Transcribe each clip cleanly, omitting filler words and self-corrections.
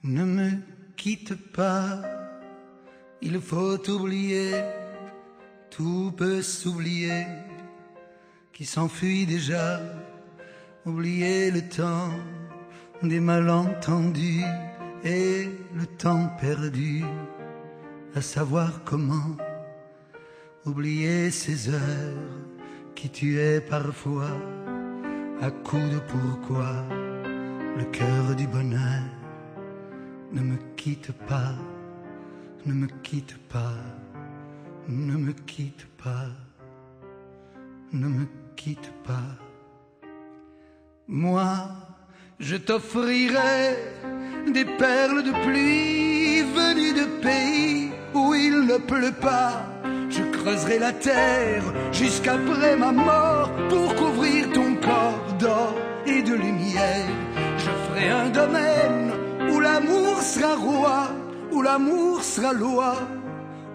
Ne me quitte pas, il faut oublier, tout peut s'oublier, qui s'enfuit déjà, oublier le temps des malentendus et le temps perdu, à savoir comment oublier ces heures qui tuaient parfois à coups de pourquoi le cœur du bonheur. Ne me quitte pas, ne me quitte pas, ne me quitte pas, ne me quitte pas. Moi, je t'offrirai des perles de pluie venues de pays où il ne pleut pas. Je creuserai la terre jusqu'après ma mort pour couvrir ton corps d'or et de lumière. Je ferai un domaine où l'amour sera roi, où l'amour sera loi,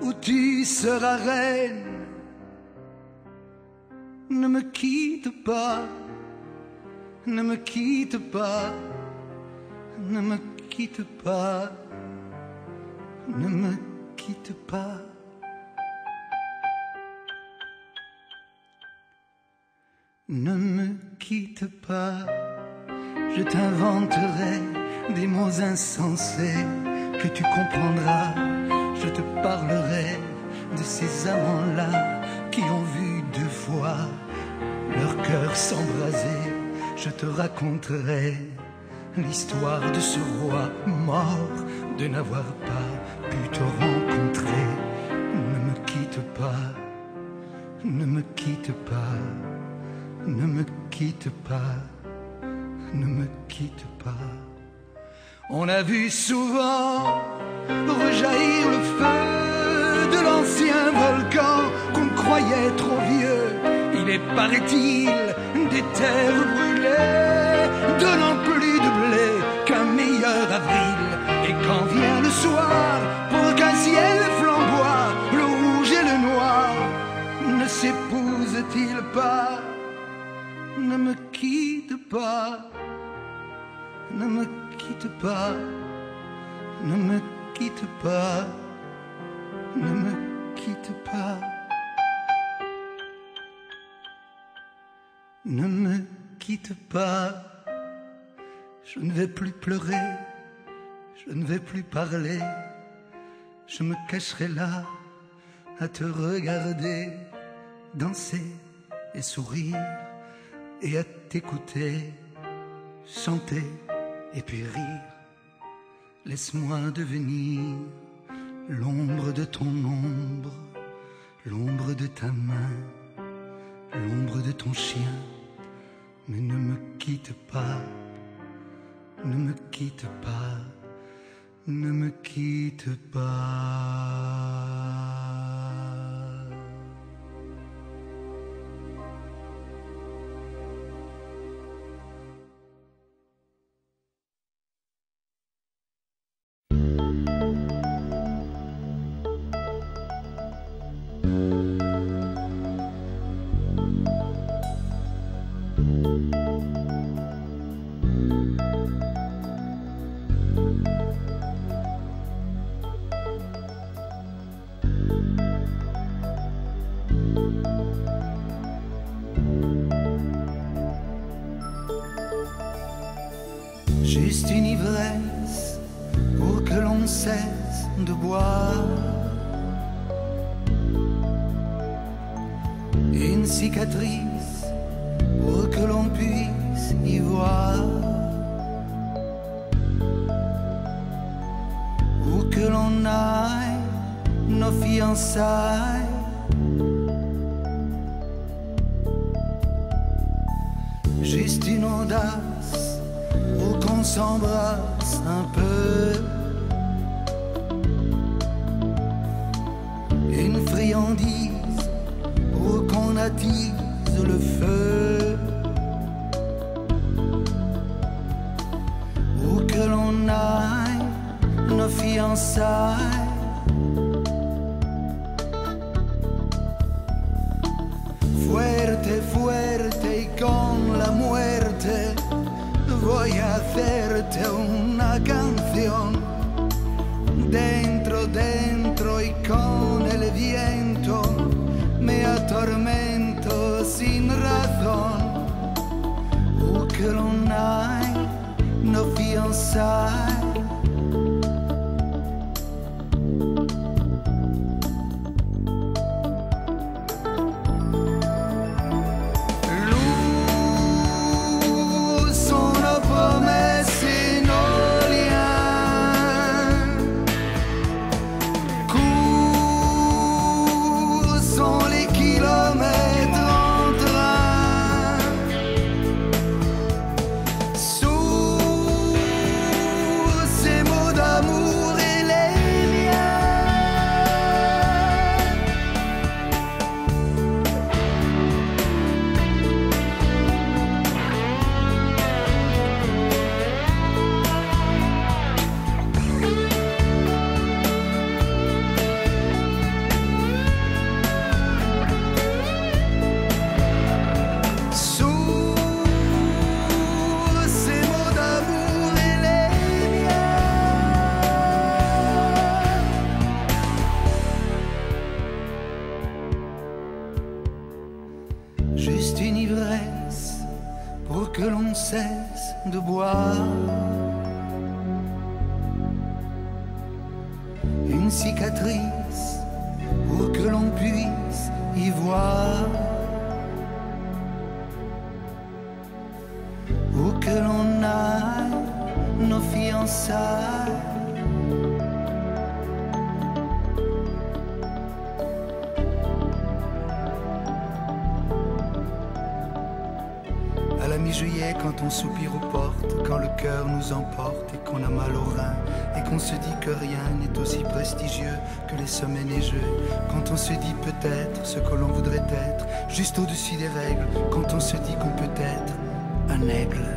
où tu seras reine. Ne me quitte pas, ne me quitte pas, ne me quitte pas, ne me quitte pas. Ne me quitte pas, je t'inventerai des mots insensés que tu comprendras. Je te parlerai de ces amants-là qui ont vu deux fois leur cœur s'embraser. Je te raconterai l'histoire de ce roi mort de n'avoir pas pu te rencontrer. Ne me quitte pas, ne me quitte pas, ne me quitte pas, ne me quitte pas. On a vu souvent rejaillir le feu de l'ancien volcan qu'on croyait trop vieux. Il est, paraît-il, des terres brûlées, donnant plus de blé qu'un meilleur avril. Et quand vient le soir, pour qu'un ciel flamboie, le rouge et le noir ne s'épousent-ils pas? Ne me quitte pas, ne me quitte pas, ne me quitte pas, ne me quitte pas. Ne me quitte pas, je ne vais plus pleurer, je ne vais plus parler, je me cacherai là à te regarder, danser et sourire et à t'écouter, chanter et puis rire. Laisse-moi devenir l'ombre de ton ombre, l'ombre de ta main, l'ombre de ton chien. Mais ne me quitte pas, ne me quitte pas, ne me quitte pas. Juste une ivresse pour que l'on cesse de boire, une cicatrice pour que l'on puisse y voir, où que l'on aille nos fiançailles. Juste une audace pour qu'on s'embrasse un peu, une friandise pour qu'on attise le feu, où que l'on aille nos fiançailles. Fuerte, fuerte y con la muerte voy a hacerte una canción tormento sin razón, où que l'on aille, nos fiançailles. Juste une ivresse pour que l'on cesse de boire, une cicatrice pour que l'on puisse y voir, où que l'on aille, nos fiançailles. À la mi-juillet, quand on soupire aux portes, quand le cœur nous emporte et qu'on a mal aux reins, et qu'on se dit que rien n'est aussi prestigieux que les sommets neigeux, quand on se dit peut-être ce que l'on voudrait être, juste au-dessus des règles, quand on se dit qu'on peut être un aigle.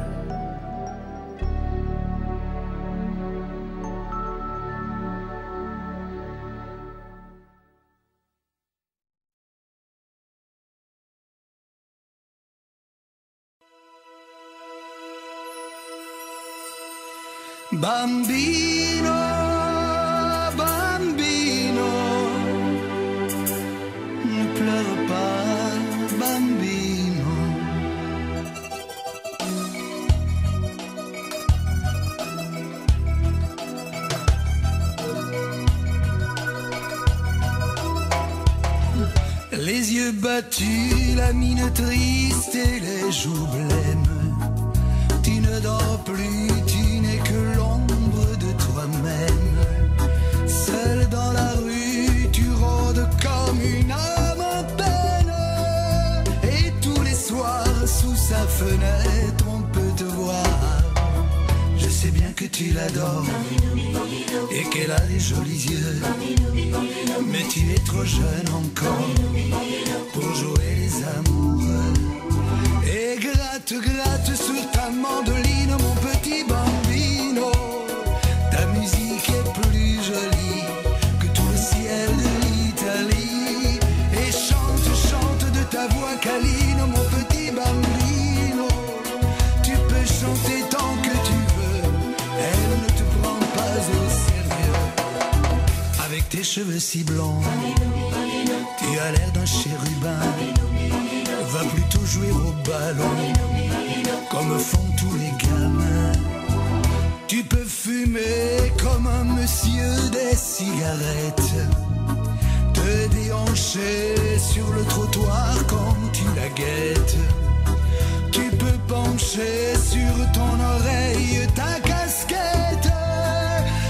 Bambino, bambino, ne pleure pas, bambino. Les yeux battus, la mine triste et les joues blêmes. Tu ne dors plus, tu n'es que l'ombre de toi-même. Seul dans la rue, tu rôdes comme une âme en peine. Et tous les soirs, sous sa fenêtre, on peut te voir. Je sais bien que tu l'adores et qu'elle a des jolis yeux, mais tu es trop jeune encore pour jouer les amoureux. Et gratte, gratte sur ta mandoline, mon petit bambino. Ta musique est plus jolie que tout le ciel de l'Italie. Et chante, chante de ta voix câline, mon petit bambino. Tu peux chanter tant que tu veux, elle ne te prend pas au sérieux. Avec tes cheveux si blonds, tu as l'air d'un chérubin. Va plutôt jouer au ballon, comme font tous les gamins. Tu peux fumer comme un monsieur des cigarettes, te déhancher sur le trottoir quand tu la guettes. Tu peux pencher sur ton oreille ta casquette.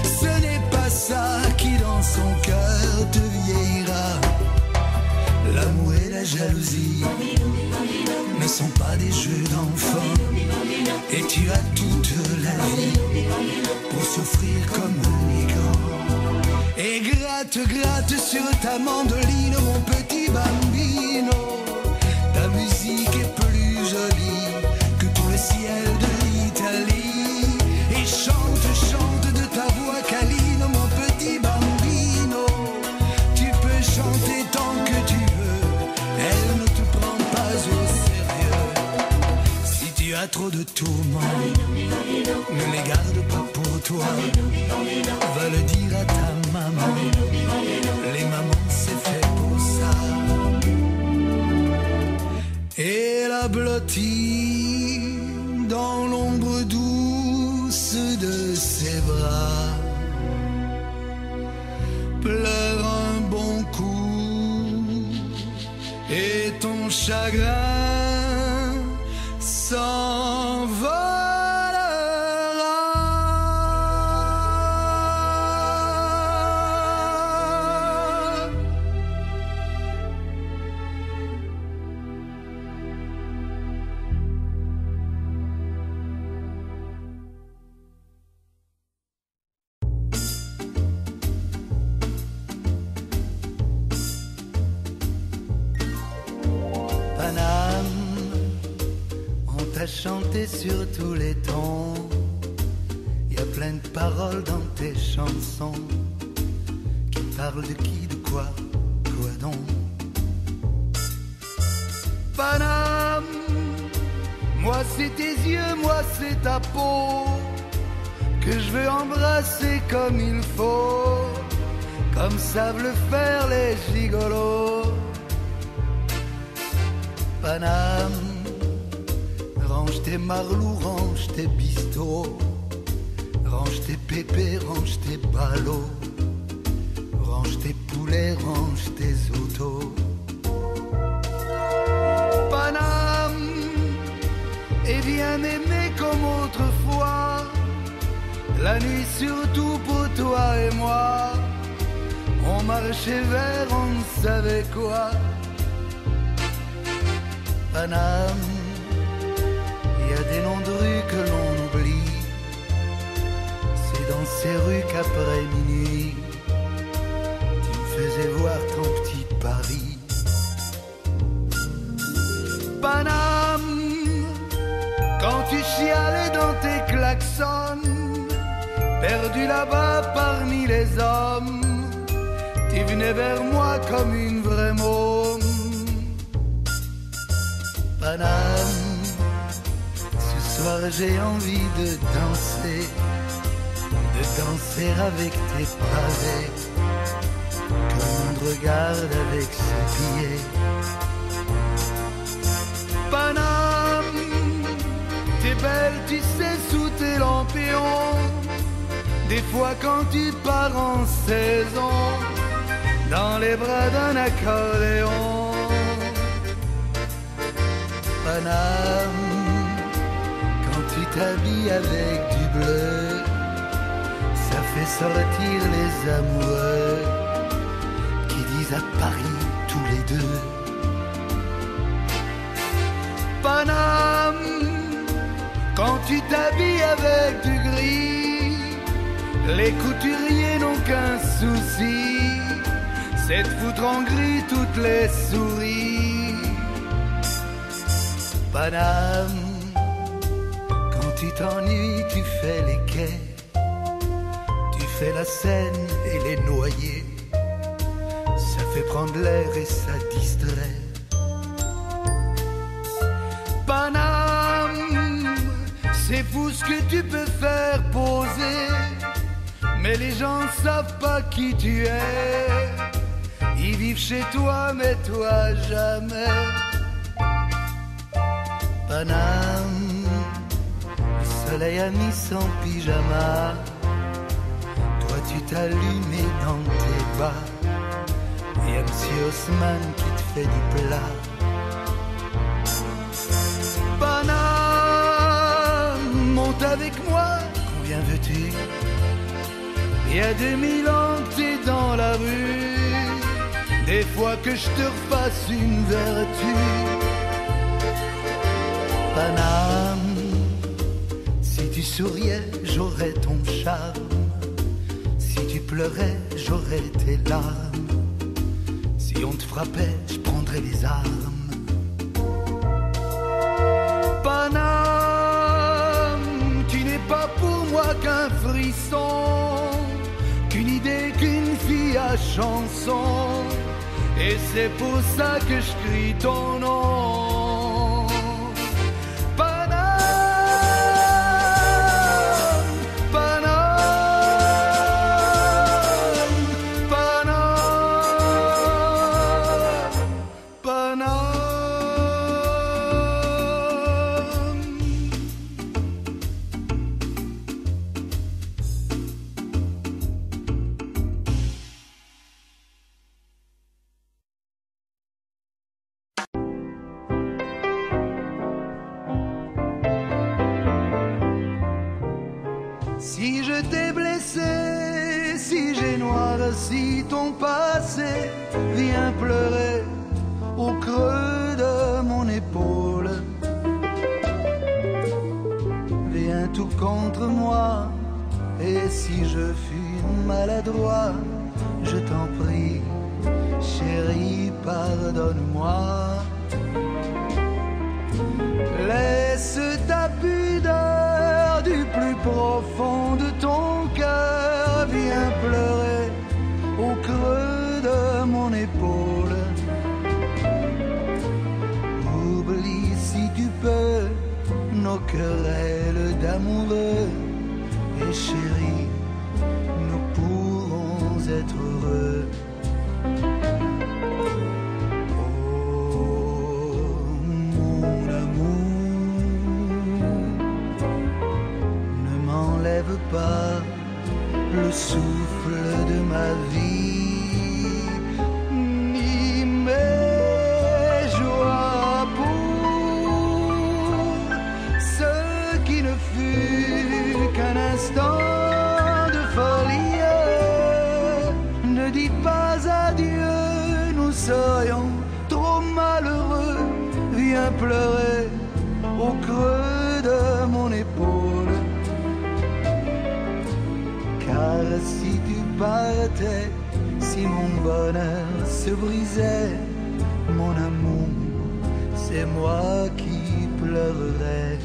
Ce n'est pas ça qui dans son cœur te vieillira. L'amour et la jalousie ne sont pas des jeux d'enfants. Et tu as toute la vie pour souffrir comme les grands. Et gratte, gratte sur ta mandoline, mon petit bambino. Ta musique est plus jolie que tout le ciel de l'Italie. Et chante, chante de ta voix câline, mon petit bambino. Tu peux chanter tant que tu veux, elle ne te prend pas au sérieux. Si tu as trop de tourments, ne les garde pas pour toi. Va le dire à ta maman, les mamans c'est fait pour ça. m'a blotti dans l'ombre douce de ses bras. Pleure un bon coup et ton chagrin s'envolera. Chanter sur tous les tons, y a plein de paroles dans tes chansons qui parlent de qui, de quoi donc. Paname, moi c'est tes yeux, moi c'est ta peau que je veux embrasser comme il faut, comme savent le faire les gigolos. Paname, range tes marlous, range tes bistos, range tes pépés, range tes ballots, range tes poulets, range tes autos. Paname, et viens m'aimer comme autrefois, la nuit surtout pour toi et moi, on marchait vers on ne savait quoi. Paname, il y a des noms de rues que l'on oublie, c'est dans ces rues qu'après minuit, tu me faisais voir ton petit Paris. Paname, quand tu chialais dans tes klaxons, perdu là-bas parmi les hommes, tu venais vers moi comme une vraie môme. Paname, ce soir j'ai envie de danser avec tes pavés, que le monde regarde avec ses pieds. Paname, t'es belle, tu sais, sous tes lampions, des fois quand tu pars en saison, dans les bras d'un accordéon. Paname, quand tu t'habilles avec du bleu, ça fait sortir les amoureux qui disent à Paris tous les deux. Paname, quand tu t'habilles avec du gris, les couturiers n'ont qu'un souci, c'est de foutre en gris toutes les souris. Paname, quand tu t'ennuies, tu fais les quais, tu fais la Seine et les noyers, ça fait prendre l'air et ça distrait. Paname, c'est fou ce que tu peux faire poser, mais les gens savent pas qui tu es, ils vivent chez toi mais toi jamais. Paname, le soleil a mis son pyjama, toi tu t'allumes dans tes bas, et y'a Monsieur Haussmann qui te fait du plat. Paname, monte avec moi, combien veux-tu? Il y a 2000 ans que t'es dans la rue, des fois que je te refasse une vertu. Paname, si tu souriais, j'aurais ton charme, si tu pleurais, j'aurais tes larmes, si on te frappait, je prendrais les armes. Paname, tu n'es pas pour moi qu'un frisson, qu'une idée, qu'une fille à chanson, et c'est pour ça que je crie ton nom. Si je t'ai blessé, si j'ai noirci ton passé, viens pleurer au creux de mon épaule. Viens tout contre moi, et si je fus maladroit, je t'en prie, chérie, pardonne-moi. Laisse ta pudeur du plus profond de ton cœur, viens pleurer au creux de mon épaule. Oublie si tu peux nos querelles d'amoureux, et chérie, nous pourrons être heureux. Pas le souffle de ma vie, ni mes joies pour ce qui ne fut qu'un instant de folie. Ne dis pas adieu, nous serions trop malheureux. Viens pleurer au creux de mon épaule. Car si tu partais, si mon bonheur se brisait, mon amour, c'est moi qui pleurerais.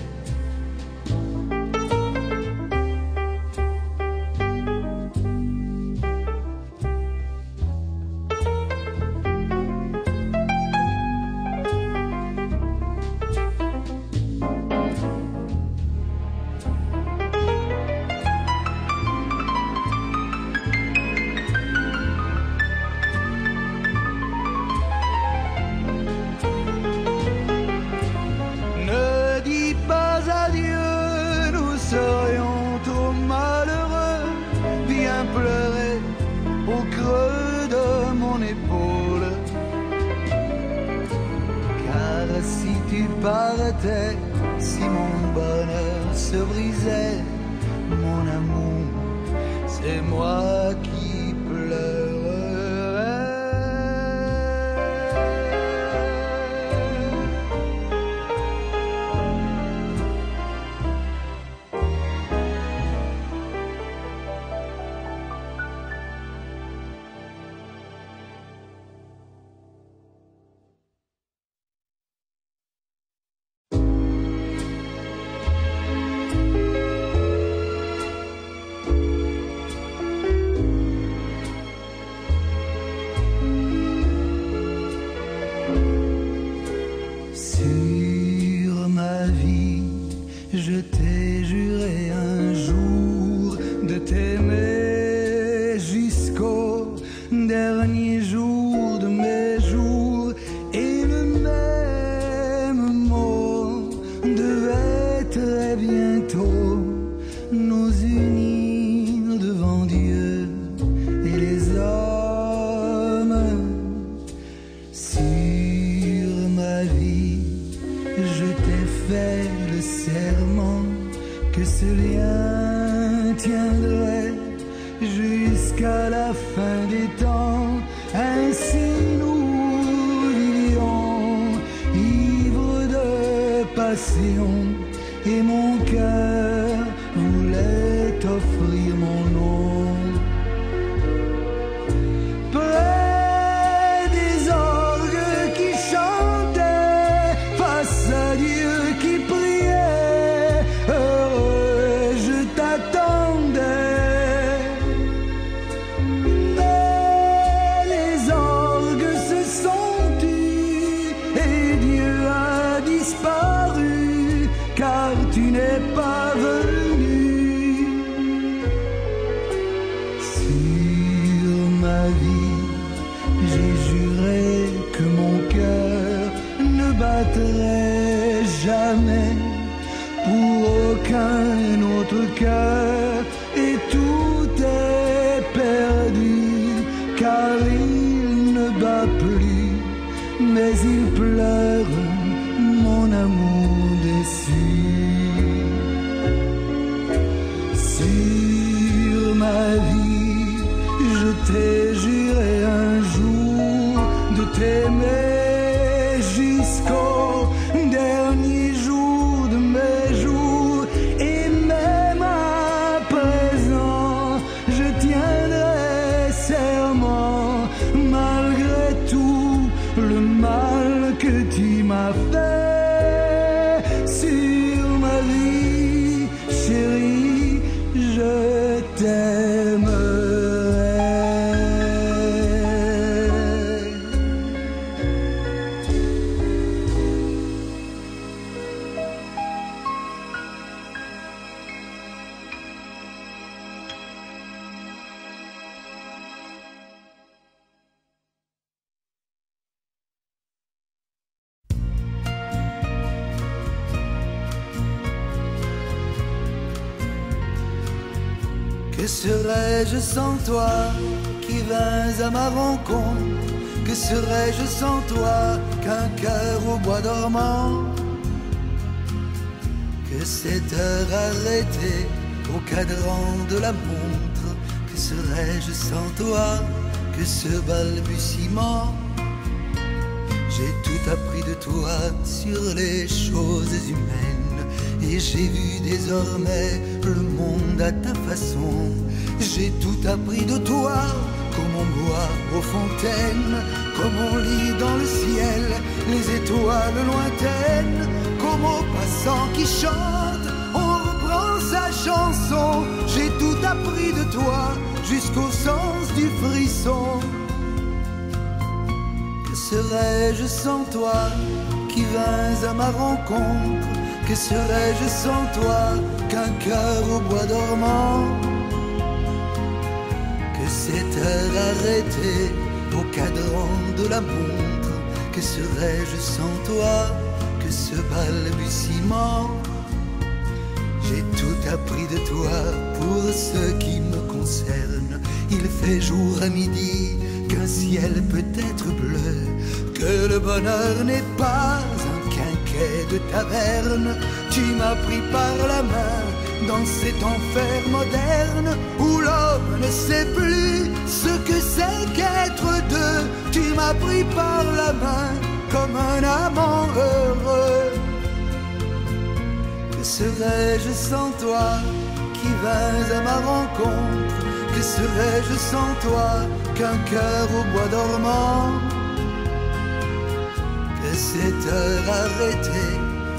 Si mon bonheur se brisait, mon amour, c'est moi qui pleurerais. Je t'ai juré un jour de t'aimer jusqu'au dernier jour de mes jours, et le même mot devait très bientôt nous unir devant Dieu et les hommes. Sur ma vie, je t'ai fait le serment que ce lien tiendrait jusqu'à la fin des temps. Ainsi nous vivions, ivres de passion, et mon cœur voulait t'offrir mon nom. Près des orgues qui chantaient, face à Dieu qui priait, heureux je t'attendais. Mais les orgues se sont tus et Dieu a disparu, car tu n'es pas venu. Sur ma vie, j'ai juré que mon cœur ne battrait jamais pour aucun autre cœur, et tout est perdu, car il ne bat plus, mais il pleure mon amour déçu. t'ai juré un jour de t'aimer jusqu'au dernier jour de mes jours. Et même à présent, je tiendrai serment, malgré tout le mal que tu m'as fait sur ma vie, chérie, je t'aimerai. Que serais-je sans toi qui vins à ma rencontre? Que serais-je sans toi qu'un cœur au bois dormant? Que cette heure arrêtée au cadran de la montre? Que serais-je sans toi que ce balbutiement? J'ai tout appris de toi sur les choses humaines, et j'ai vu désormais le monde à ta façon. J'ai tout appris de toi, comme on boit aux fontaines, comme on lit dans le ciel les étoiles lointaines, comme au passant qui chante, on reprend sa chanson. J'ai tout appris de toi, jusqu'au sens du frisson. Que serais-je sans toi qui vins à ma rencontre? Que serais-je sans toi qu'un cœur au bois dormant? Que cette heure arrêtée au cadran de la montre? Que serais-je sans toi que ce balbutiement? J'ai tout appris de toi pour ce qui me concerne. Il fait jour à midi, qu'un ciel peut être bleu, que le bonheur n'est pas un quinquet de taverne. Tu m'as pris par la main dans cet enfer moderne où l'homme ne sait plus ce que c'est qu'être deux. Tu m'as pris par la main comme un amant heureux. Que serais-je sans toi qui vins à ma rencontre? Que serais-je sans toi qu'un cœur au bois dormant? Que cette heure arrêtée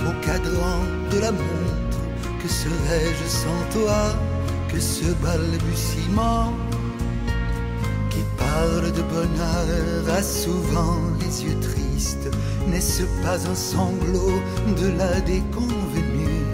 au cadran de la montre? Que serais-je sans toi que ce balbutiement qui parle de bonheur a souvent les yeux tristes? N'est-ce pas un sanglot de la déconvenue?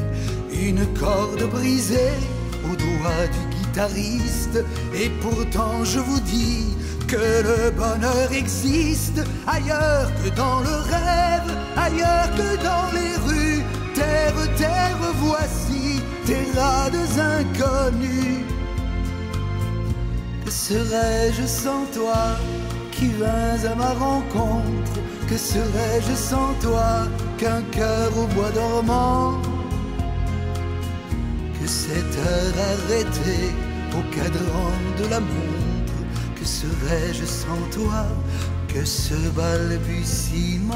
Une corde brisée au doigt du guitariste. Et pourtant je vous dis que le bonheur existe ailleurs que dans le rêve, ailleurs que dans les rues. Terre, terre, voici tes rades inconnus. Que serais-je sans toi qui vins à ma rencontre? Que serais-je sans toi qu'un cœur au bois dormant? Que cette heure arrêtée au cadran de la montre? Que serais-je sans toi que ce balbutiement?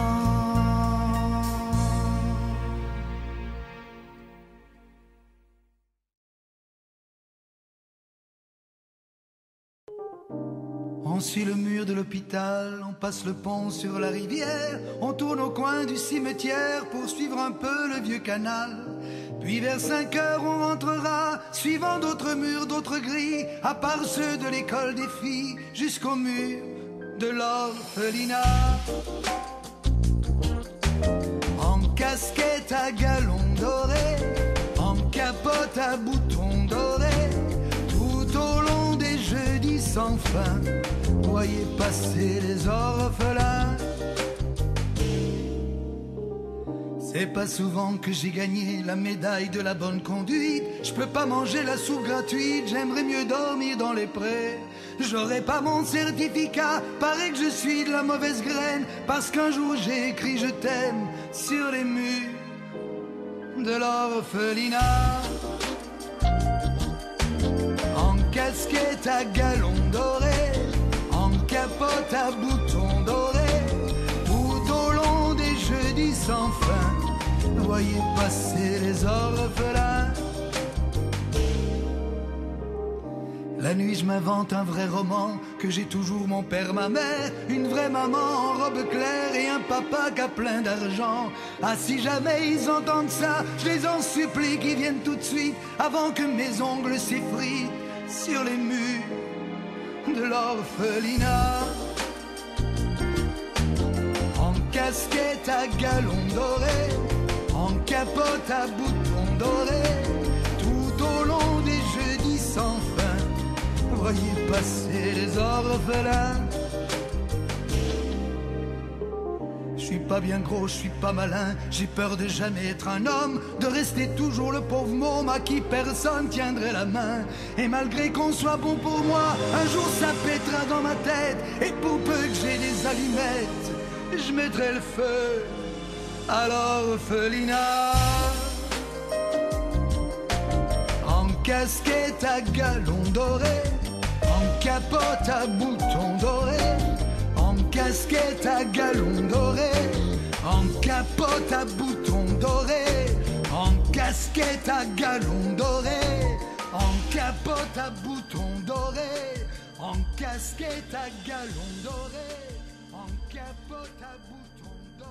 On suit le mur de l'hôpital, on passe le pont sur la rivière, on tourne au coin du cimetière pour suivre un peu le vieux canal. Puis vers 5 heures on rentrera, suivant d'autres murs, d'autres grilles, à part ceux de l'école des filles, jusqu'au mur de l'orphelinat. En casquette à galons dorés, en capote à boutons dorés, tout au long des jeudis sans fin, voyez passer les orphelins. C'est pas souvent que j'ai gagné la médaille de la bonne conduite. Je peux pas manger la soupe gratuite, j'aimerais mieux dormir dans les prés. J'aurais pas mon certificat, paraît que je suis de la mauvaise graine, parce qu'un jour j'ai écrit je t'aime sur les murs de l'orphelinat. En casquette à galons dorés, capote à boutons dorés, tout au long des jeudis sans fin, voyez passer les orphelins. La nuit je m'invente un vrai roman, que j'ai toujours mon père, ma mère, une vraie maman en robe claire et un papa qui a plein d'argent. Ah si jamais ils entendent ça, je les en supplie qu'ils viennent tout de suite, avant que mes ongles s'effritent sur les murs de l'orphelinat. En casquette à galons dorés, en capote à boutons dorés, tout au long des jeudis sans fin, voyez passer les orphelins. Je suis pas bien gros, je suis pas malin, j'ai peur de jamais être un homme, de rester toujours le pauvre môme à qui personne tiendrait la main. Et malgré qu'on soit bon pour moi, un jour ça pètera dans ma tête, et pour peu que j'ai des allumettes, je mettrai le feu à l'orphelinat. En casquette à galons dorés, en capote à boutons dorés, en casquette à galons dorés, en capote à boutons dorés, en casquette à galons dorés, en capote à boutons dorés, en casquette à galons dorés, en capote à boutons dorés.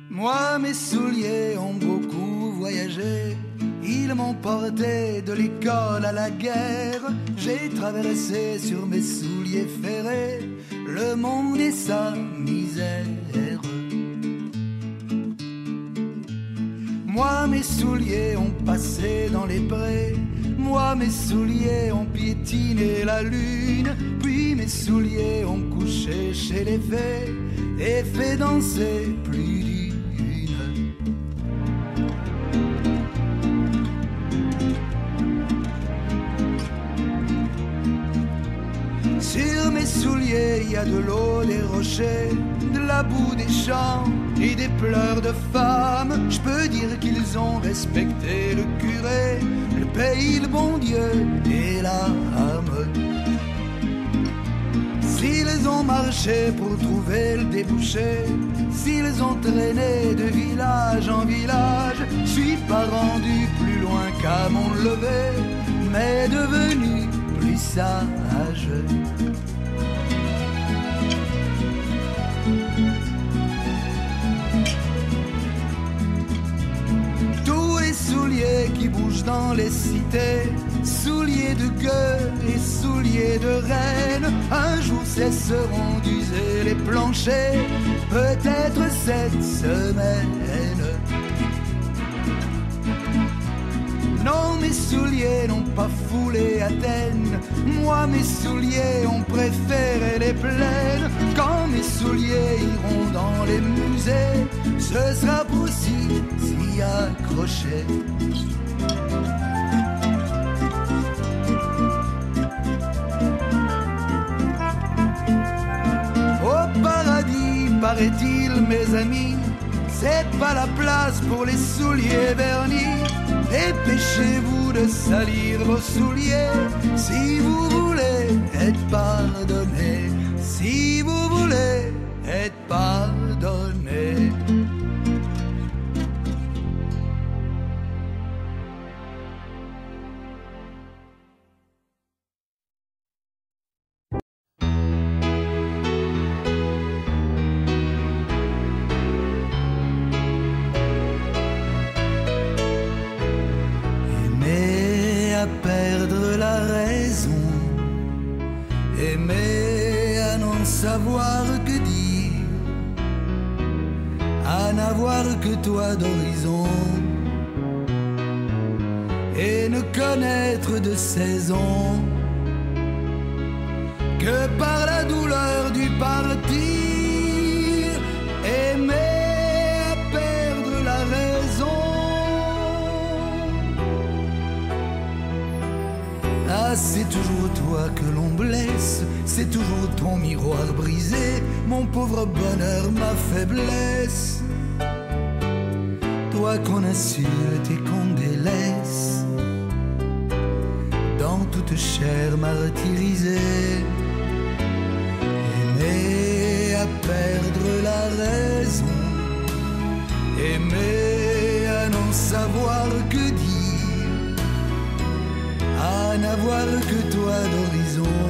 Moi, mes souliers ont beaucoup voyagé. Ils m'ont porté de l'école à la guerre. J'ai traversé sur mes souliers ferrés le monde et sa misère. Moi, mes souliers ont passé dans les prés. Moi, mes souliers ont piétiné la lune. Puis mes souliers ont couché chez les fées et fait danser plus d'une. Sur mes souliers, il y a de l'eau, des rochers, de la boue des champs et des pleurs de femmes. Je peux dire qu'ils ont respecté le curé, le pays, le bon Dieu et l'âme. S'ils ont marché pour trouver le débouché, s'ils ont traîné de village en village, je suis pas rendu plus loin qu'à mon lever, mais devenu plus sage. Tous les souliers qui bougent dans les cités, souliers de gueule et souliers de reine, un jour cesseront d'user les planchers, peut-être cette semaine. Non, mes souliers n'ont pas foulé Athènes. Moi, mes souliers ont préféré les plaines. Quand mes souliers iront dans les musées, ce sera pour s'y accrocher. Au paradis, paraît-il, mes amis, c'est pas la place pour les souliers vernis. Dépêchez-vous de salir vos souliers si vous voulez être pardonné, si vous voulez être pardonné. Perdre la raison, aimer à n'en savoir que dire, à n'avoir que toi d'horizon, et ne connaître de saison que par la douleur du partir. Aimer à perdre la raison, à c'est toujours toi que l'on blesse, c'est toujours ton miroir brisé, mon pauvre bonheur, ma faiblesse. Toi qu'on insulte et qu'on délaisse, dans toute chair martyrisée, aimer à perdre la raison, aimer à n'en savoir que dire, à n'avoir que toi d'horizon,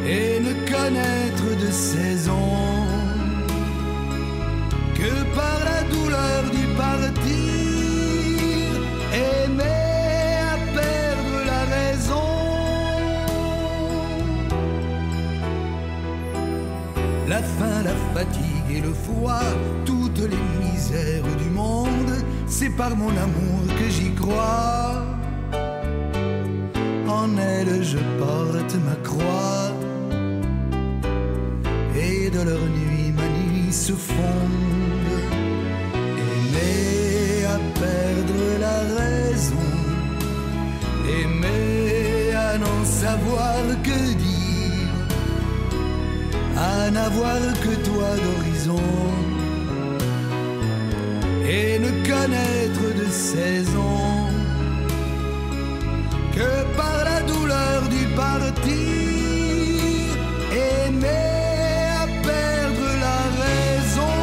et ne connaître de saison que par la douleur du partir, aimer à perdre la raison. La faim, la fatigue et le froid, toutes les misères du monde, c'est par mon amour que j'y crois. En elle je porte ma croix, et de leur nuit ma nuit se fonde. Aimer à perdre la raison, aimer à n'en savoir que dire, à n'avoir que toi d'horizon, et ne connaître de saison que par la douleur du partir, aimer à perdre la raison.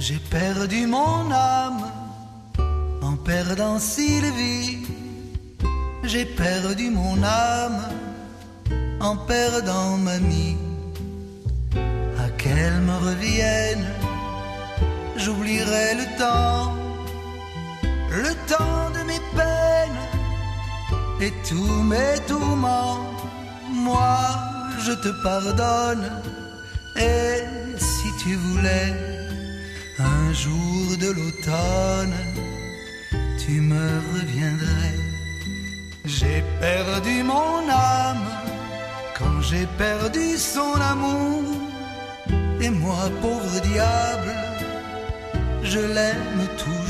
J'ai perdu mon âme en perdant Sylvie. J'ai perdu mon âme en perdant mamie. À qu'elle me revienne, j'oublierai le temps de mes peines et tous mes tourments. Moi, je te pardonne, et si tu voulais un jour de l'automne, tu me reviendrais. J'ai perdu mon âme quand j'ai perdu son amour, et moi, pauvre diable, je l'aime toujours.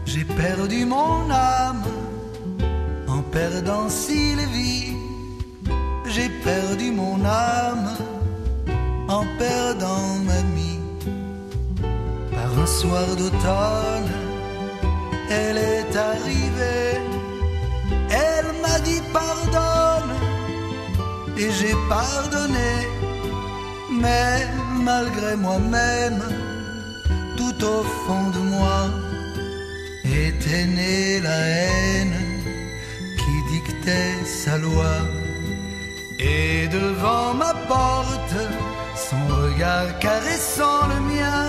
J'ai perdu mon âme en perdant Sylvie. J'ai perdu mon âme en perdant mamie. Par un soir d'automne, elle est arrivée. Elle m'a dit pardonne, et j'ai pardonné. Mais malgré moi-même, tout au fond de moi, était née la haine qui dictait sa loi. Et devant ma porte, son regard caressant le mien,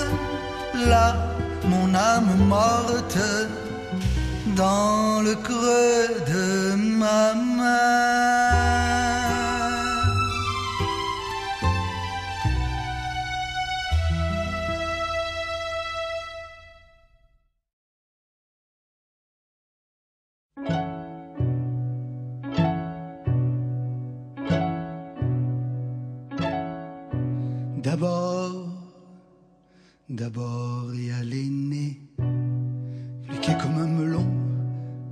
là, mon âme morte, dans le creux de ma main. D'abord, il y a l'aîné, lui qui est comme un melon,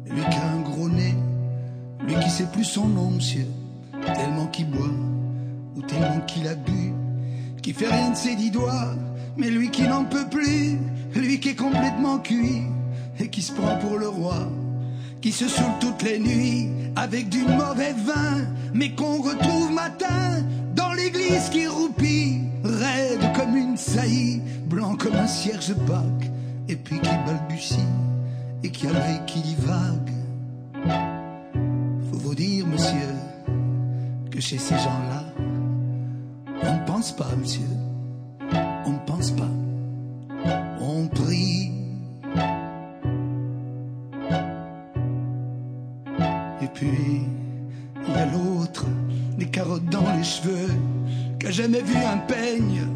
lui qui a un gros nez, lui qui sait plus son nom, monsieur, tellement qu'il boit, ou tellement qu'il a bu, qui fait rien de ses 10 doigts, mais lui qui n'en peut plus, lui qui est complètement cuit, et qui se prend pour le roi, qui se saoule toutes les nuits, avec du mauvais vin, mais qu'on retrouve matin, dans l'église qui roupille, raide comme une saillie, blanc comme un cierge de Pâques, et puis qui balbutie, et qui a l'œil qui divague. Faut vous dire, monsieur, que chez ces gens-là, on ne pense pas, monsieur, on ne pense pas. Et puis, il y a l'autre, des carottes dans les cheveux, qui a jamais vu un peigne,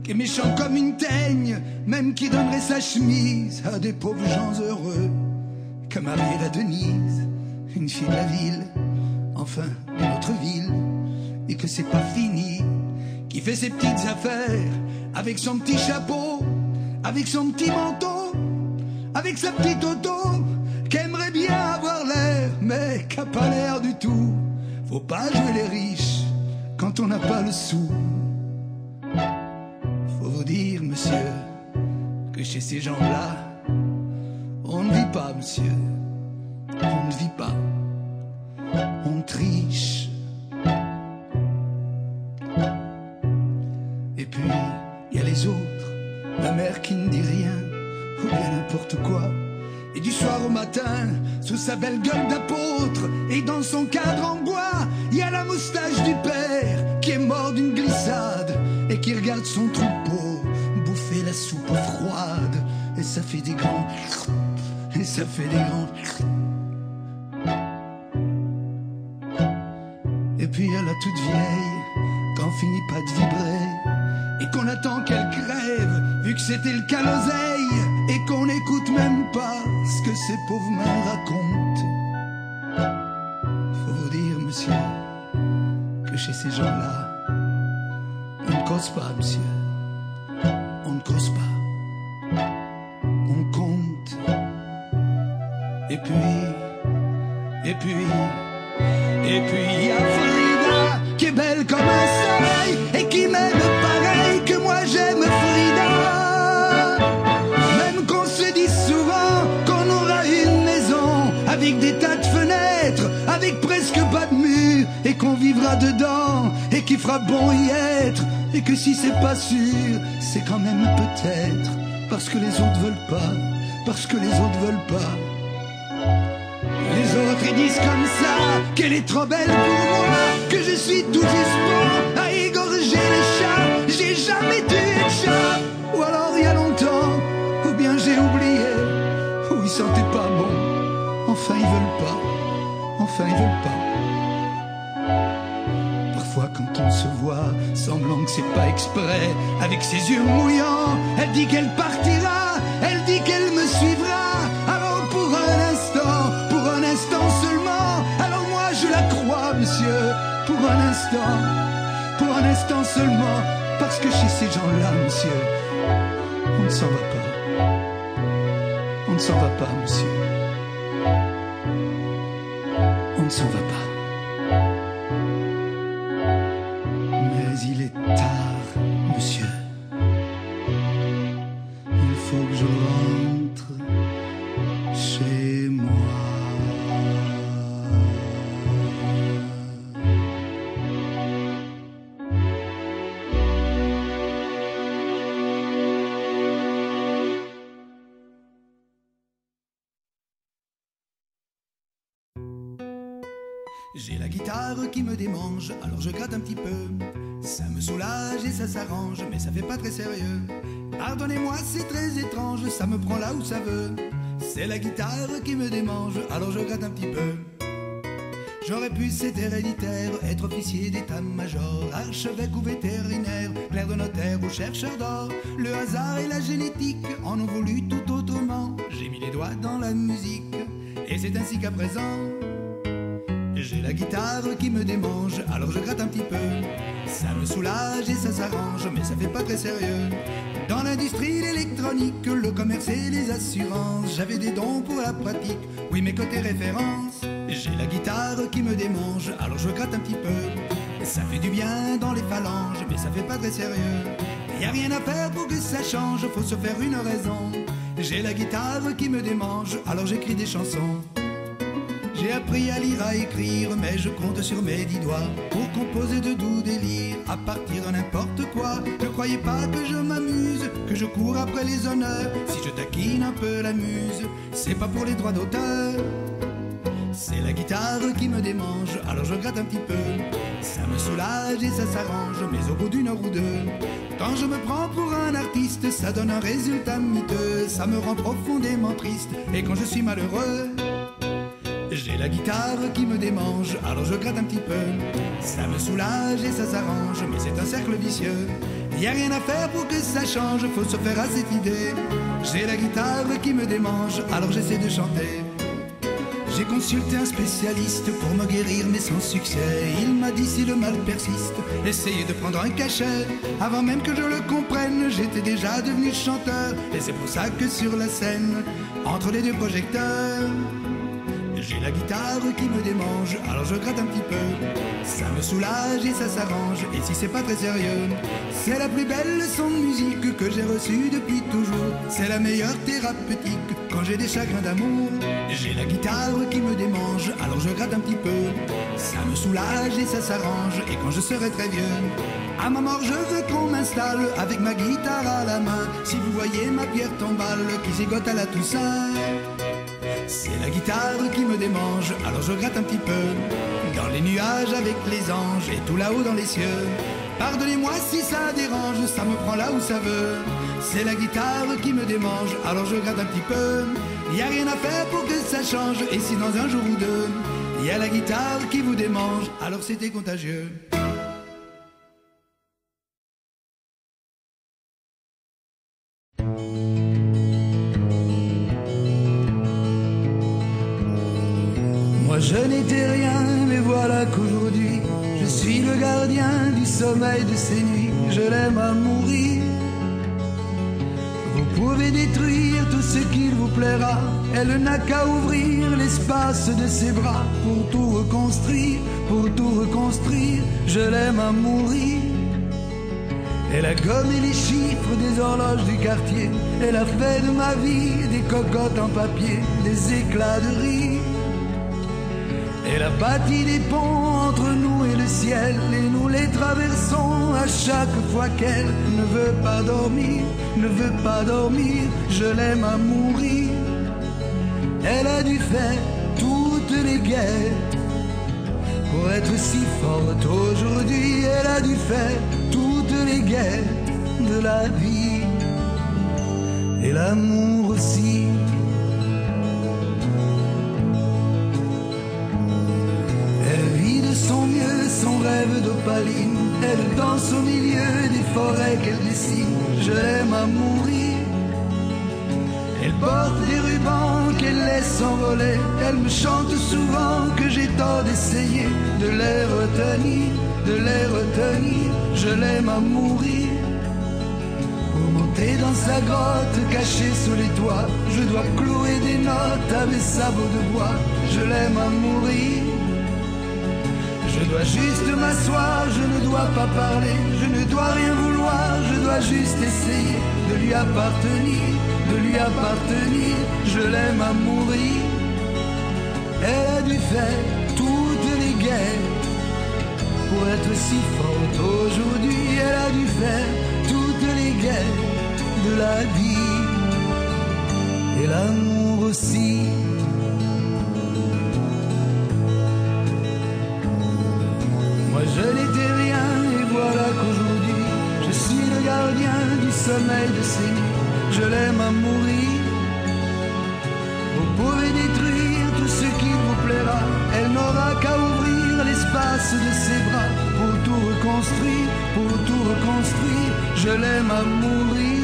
qui est méchant comme une teigne, même qui donnerait sa chemise à des pauvres gens heureux, comme Ariel Denise, une fille de la ville, enfin d'une autre ville, et que c'est pas fini, qui fait ses petites affaires, avec son petit chapeau, avec son petit manteau, avec sa petite auto, qui aimerait bien avoir l'air, mais qui a pas l'air du tout. Faut pas jouer les riches quand on n'a pas le sou. Faut vous dire, monsieur, que chez ces gens-là, on ne vit pas, monsieur. On ne vit pas. On triche. Et puis, il y a les autres, la mère qui ne dit rien, ou bien n'importe quoi. Et du soir au matin, sous sa belle gueule d'apôtre, et dans son cadre en bois, il y a la moustache du père qui est mort d'une glissade et qui regarde son troupeau bouffer la soupe froide. Et ça fait des grands... Et ça fait des grands... Et puis il y a la toute vieille, qu'on finit pas de vibrer, et qu'on attend qu'elle crève, vu que c'était le cas l'oseille, et qu'on n'écoute même pas ce que ces pauvres mains racontent. Faut vous dire, monsieur, que chez ces gens-là, on ne cause pas, monsieur. On ne cause pas. On compte. Et puis, il y a Frida, qui est belle comme un soleil, et qui m'aime pareil que moi j'aime Frida. Même qu'on se dit souvent qu'on aura une maison avec des tas de fenêtres, avec presque pas de mur, et qu'on vivra dedans, et qu'il fera bon y être, et que si c'est pas sûr, c'est quand même peut-être parce que les autres veulent pas, parce que les autres veulent pas. Les autres ils disent comme ça qu'elle est trop belle pour moi, que je suis tout juste bon à égorger les chats. J'ai jamais tué de chat, ou alors il y a longtemps, ou bien j'ai oublié, ou ils sentaient pas bon. Enfin ils veulent pas, enfin ils veulent pas. Parfois quand on se voit, semblant que c'est pas exprès, avec ses yeux mouillants, elle dit qu'elle partira, elle dit qu'elle me suivra. Alors pour un instant seulement, alors moi je la crois, monsieur, pour un instant seulement, parce que chez ces gens-là, monsieur, on ne s'en va pas. On ne s'en va pas, monsieur. On ne s'en va pas. Mais il est tard, monsieur. Il faut que je rentre chez moi. J'ai la guitare qui me démange, alors je gratte un petit peu. Ça me soulage et ça s'arrange, mais ça fait pas très sérieux. Pardonnez-moi, c'est très étrange, ça me prend là où ça veut. C'est la guitare qui me démange, alors je gratte un petit peu. J'aurais pu, c'est héréditaire, être officier d'état-major, archevêque ou vétérinaire, clerc de notaire ou chercheur d'or. Le hasard et la génétique en ont voulu tout autrement. J'ai mis les doigts dans la musique, et c'est ainsi qu'à présent, j'ai la guitare qui me démange, alors je gratte un petit peu. Ça me soulage et ça s'arrange, mais ça fait pas très sérieux. Dans l'industrie, l'électronique, le commerce et les assurances, j'avais des dons pour la pratique, oui mais côté référence. J'ai la guitare qui me démange, alors je gratte un petit peu. Ça fait du bien dans les phalanges, mais ça fait pas très sérieux. Y a rien à faire pour que ça change, faut se faire une raison. J'ai la guitare qui me démange, alors j'écris des chansons. J'ai appris à lire, à écrire, mais je compte sur mes 10 doigts pour composer de doux délires à partir de n'importe quoi. Ne croyez pas que je m'amuse, que je cours après les honneurs. Si je taquine un peu la muse, c'est pas pour les droits d'auteur. C'est la guitare qui me démange, alors je gratte un petit peu. Ça me soulage et ça s'arrange, mais au bout d'une heure ou deux, quand je me prends pour un artiste, ça donne un résultat miteux. Ça me rend profondément triste, et quand je suis malheureux, j'ai la guitare qui me démange, alors je gratte un petit peu. Ça me soulage et ça s'arrange, mais c'est un cercle vicieux. Y a rien à faire pour que ça change, faut se faire à cette idée. J'ai la guitare qui me démange, alors j'essaie de chanter. J'ai consulté un spécialiste pour me guérir, mais sans succès. Il m'a dit si le mal persiste, essayez de prendre un cachet. Avant même que je le comprenne, j'étais déjà devenu chanteur. Et c'est pour ça que sur la scène, entre les deux projecteurs, j'ai la guitare qui me démange, alors je gratte un petit peu. Ça me soulage et ça s'arrange, et si c'est pas très sérieux, c'est la plus belle leçon de musique que j'ai reçue depuis toujours. C'est la meilleure thérapeutique quand j'ai des chagrins d'amour. J'ai la guitare qui me démange, alors je gratte un petit peu. Ça me soulage et ça s'arrange, et quand je serai très vieux, à ma mort je veux qu'on m'installe avec ma guitare à la main. Si vous voyez ma pierre tombale qui zigote à la Toussaint, c'est la guitare qui me démange, alors je gratte un petit peu. Dans les nuages avec les anges et tout là-haut dans les cieux. Pardonnez-moi si ça dérange, ça me prend là où ça veut. C'est la guitare qui me démange, alors je gratte un petit peu. Y a rien à faire pour que ça change, et si dans un jour ou deux, y a la guitare qui vous démange, alors c'était contagieux. Je n'étais rien, mais voilà qu'aujourd'hui je suis le gardien du sommeil de ces nuits. Je l'aime à mourir. Vous pouvez détruire tout ce qu'il vous plaira, elle n'a qu'à ouvrir l'espace de ses bras pour tout reconstruire, pour tout reconstruire. Je l'aime à mourir. Elle a gommé les chiffres des horloges du quartier. Elle a fait de ma vie des cocottes en papier, des éclats de rire. Elle a bâti des ponts entre nous et le ciel, et nous les traversons à chaque fois qu'elle ne veut pas dormir, ne veut pas dormir. Je l'aime à mourir. Elle a dû faire toutes les guerres pour être si forte aujourd'hui. Elle a dû faire toutes les guerres de la vie, et l'amour aussi. Son mieux, son rêve d'opaline. Elle danse au milieu des forêts qu'elle dessine. Je l'aime à mourir. Elle porte des rubans qu'elle laisse s'envoler. Elle me chante souvent que j'ai tort d'essayer de les retenir, de les retenir. Je l'aime à mourir. Pour monter dans sa grotte cachée sous les toits, je dois clouer des notes à mes sabots de bois. Je l'aime à mourir. Je dois juste m'asseoir, je ne dois pas parler, je ne dois rien vouloir, je dois juste essayer de lui appartenir, de lui appartenir. Je l'aime à mourir. Elle a dû faire toutes les guerres pour être si forte aujourd'hui. Elle a dû faire toutes les guerres de la vie, et l'amour aussi. Je n'étais rien, et voilà qu'aujourd'hui je suis le gardien du sommeil de ces nuits. Je l'aime à mourir. Vous pouvez détruire tout ce qui vous plaira, elle n'aura qu'à ouvrir l'espace de ses bras pour tout reconstruire, pour tout reconstruire. Je l'aime à mourir.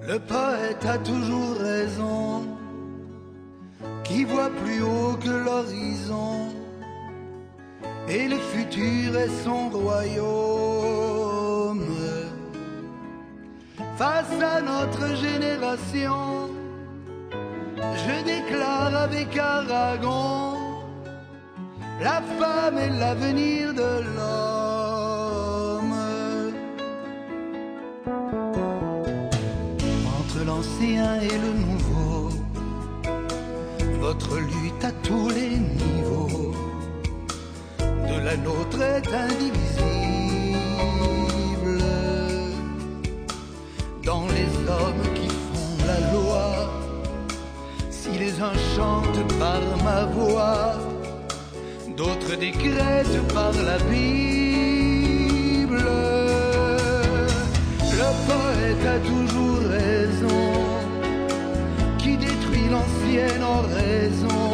Le poète a toujours raison, qui voit plus haut que l'horizon, et le futur est son royaume. Face à notre génération, je déclare avec Aragon, la femme est l'avenir de l'homme. Entre l'ancien et le nouveau, votre lutte à tous les niveaux de la nôtre est indivisible. Dans les hommes qui Les uns chantent par ma voix, d'autres décrètent par la Bible. Le poète a toujours raison, qui détruit l'ancienne oraison,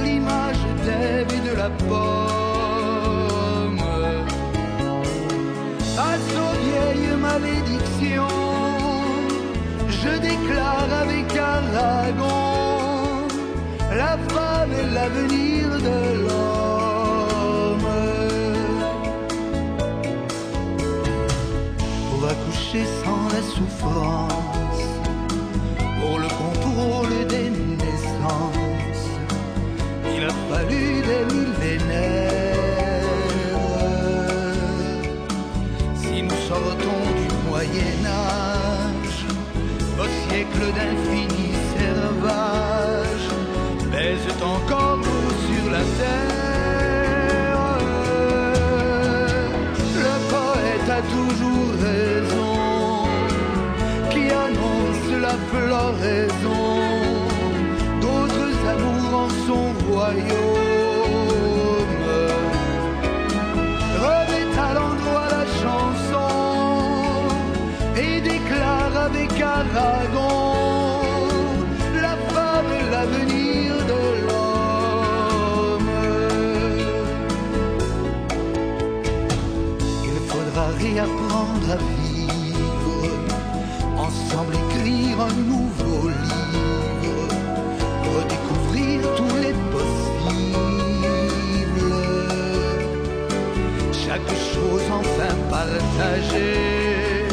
l'image d'Ève et de la pomme. Face aux vieilles malédictions, je déclare avec Aragon, la femme est l'avenir de l'homme. Pour accoucher sans la souffrance, pour le contrôle des naissances, il a fallu des millénaires. Si nous sortons du Moyen-Âge, au siècle d'infini servage, pèsent encore sur la terre. Le poète a toujours raison, qui annonce la floraison d'autres amours en son royaume. Remet à l'endroit la chanson et déclare avec Aragon, la femme est l'avenir de l'homme. Il faudra réapprendre à vivre, ensemble écrire un nouveau livre, redécouvrir tous les possibles, chaque chose enfin partagée,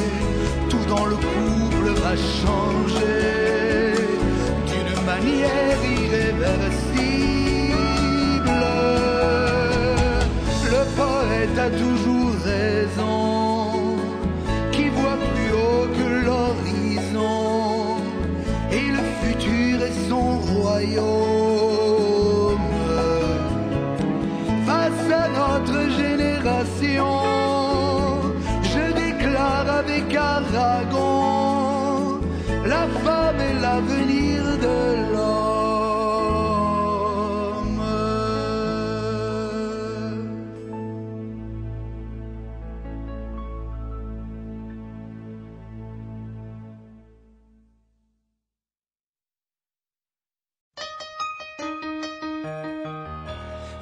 tout dans le couple va changer d'une manière irréversible. Le poète a toujours raison, qui voit plus haut que l'horizon, et le futur est son royaume. Face à notre génération, je déclare avec Aragon, la femme est l'avenir de l'homme.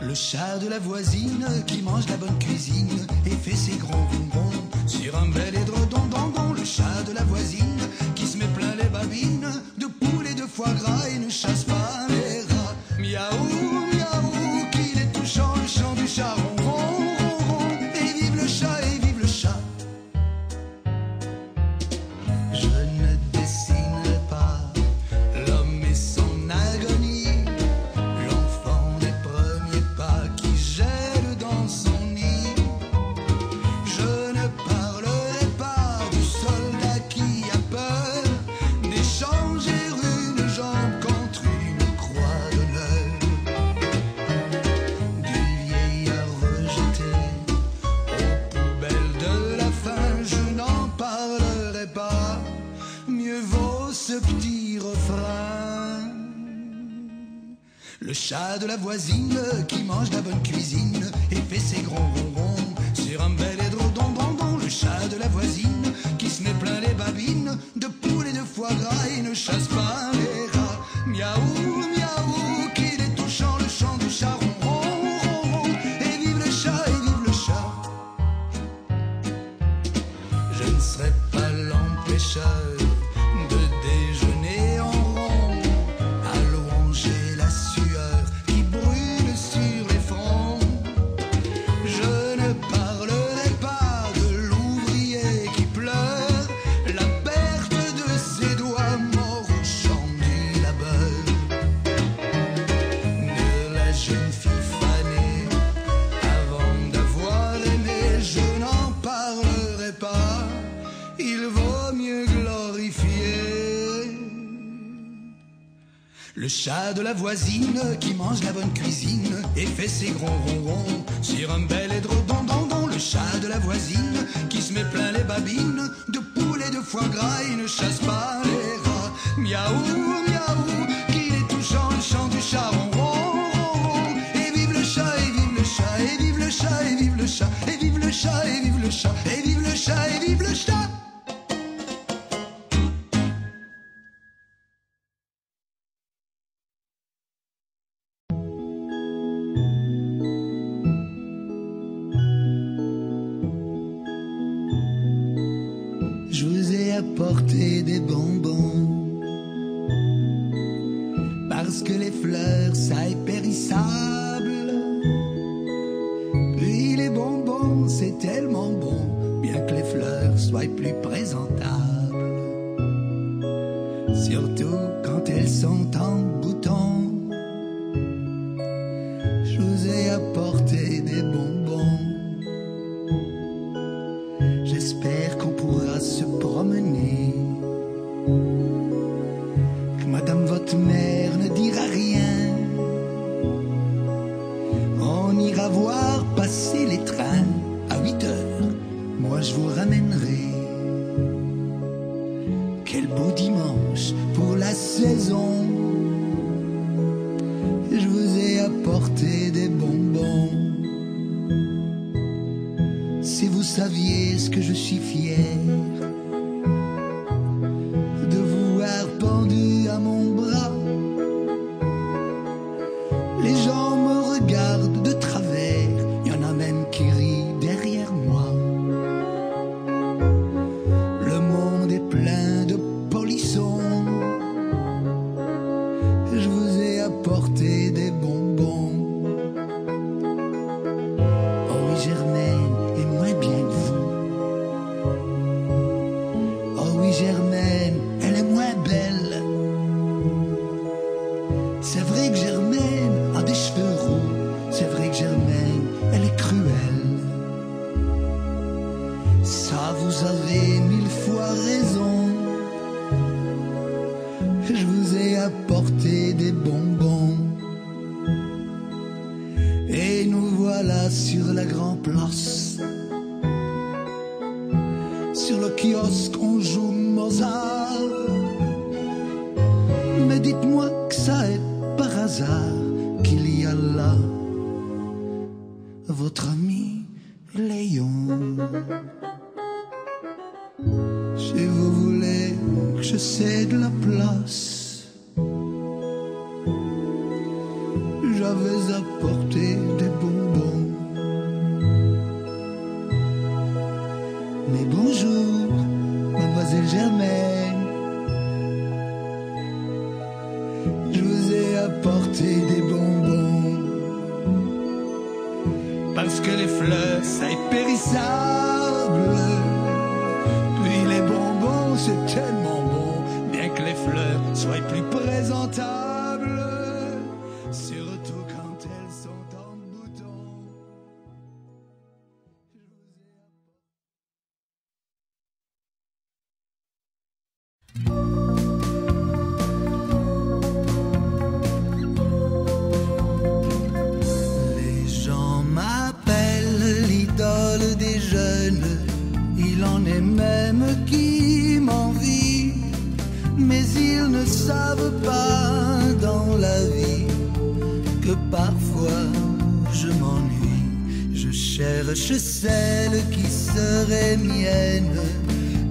Le chat de la voisine qui mange la bonne cuisine et fait ses grands bonbons sur un bel édredon. Le chat de la voisine qui se met plein les babines de poules et de foie gras et ne chasse pas les rats. Miaou, miaou, qu'il est touchant le chant du chat. Ron, ron, ron, et vive le chat, et vive le chat. Je ne dessine pas l'homme et son agonie, l'enfant des premiers pas qui gèle dans son nid. Je ne parlerai pas du soldat qui a peur d'échanger une jambe contre une croix d'honneur, du vieillard rejeté aux poubelles de la faim. Je n'en parlerai pas, mieux vaut ce petit refrain. Le chat de la voisine qui mange la bonne cuisine et fait ses grands bonbons sur un bel édredon. Le chat de la voisine qui se met plein les babines de poules et de foie gras et ne chasse pas les rats. Miaou, miaou, qu'il est touchant le chant du chat. Ron, ron, ron, ron, et vive le chat, et vive le chat. Je ne serai pas l'empêcheur de déjeuner en rond, à louanger la sueur qui brûle sur les fronts. Je ne parlerai pas de l'ouvrier qui pleure la perte de ses doigts morts au champ du labeur, de la jeune fille fanée avant d'avoir aimé. Je n'en parlerai pas, il vaut mieux glorifier le chat de la voisine qui mange la bonne cuisine et fait ses grands ronrons sur un bel édredon. Le chat de la voisine qui se met plein les babines de poules et de foie gras et ne chasse pas les rats. Miaou, miaou, chat, et vive le chat, et vive le chat, et vive le chat. Je vous ai apporté des bonbons parce que les fleurs ça est périssable. Puis les bonbons c'est tellement bon, bien que les fleurs soient plus présentables. Surtout quand elles sont en bouton. Je vous ai apporté des bonbons. J'espère qu'on pourra se promener, que madame votre mère ne dira rien. On ira voir passer les trains à 8 heures, moi je vous ramènerai. Quel beau dimanche pour la saison. Je vous ai apporté des bonbons. Si vous saviez ce que je suis fier de vous voir pendu à mon bras. Les gens me regardent de travers, y en a même qui rient derrière moi. Le monde est plein de polissons. Je vous ai apporté des bonbons. Oh oui, Germaine est moins bien que vous. Oh oui, Germaine, elle est moins belle. C'est vrai que Germaine a des cheveux roux. C'est vrai que Germaine, elle est cruelle. Ça, vous avez 1000 fois raison. Je vous ai apporté des bonbons. Et nous voilà sur la grande place. Sur le kiosque on joue Mozart. Mais dites-moi que ça est par hasard qu'il y a là votre ami Léon. Si vous voulez que je cède la place, j'avais apporté des bonbons. Mais bonjour, mademoiselle Germaine. Je vous ai apporté des bonbons parce que les fleurs, ça est périssable. Puis les bonbons, c'est tellement bon, bien que les fleurs soient plus présentables. Surtout quand elles sont en bouton. Les gens m'appellent l'idole des jeunes. Il en est même qui m'envient. Mais ils ne savent pas dans la vie que parfois je m'ennuie. Je cherche celle qui serait mienne.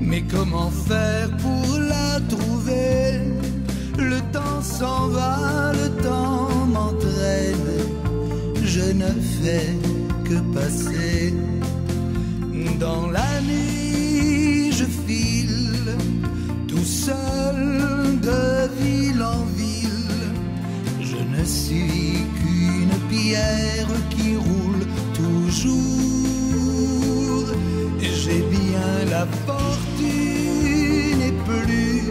Mais comment faire pour la trouver? Le temps s'en va, le temps m'entraîne. Je ne fais que passer. Dans la nuit, je file tout seul de ville en ville. Je ne suis qu'une pierre qui roule toujours. Et j'ai bien la fortune et plus,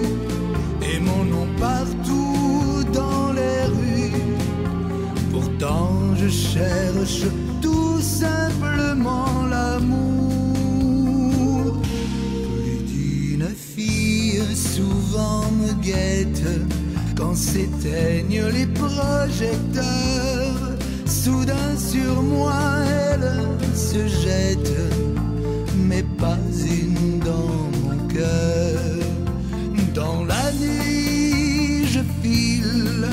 et mon nom partout dans les rues. Pourtant je cherche tout simplement l'amour. Plus d'une fille souvent me guette quand s'éteignent les projecteurs. Soudain sur moi elle se jette, mais pas une dans mon cœur. Dans la nuit je file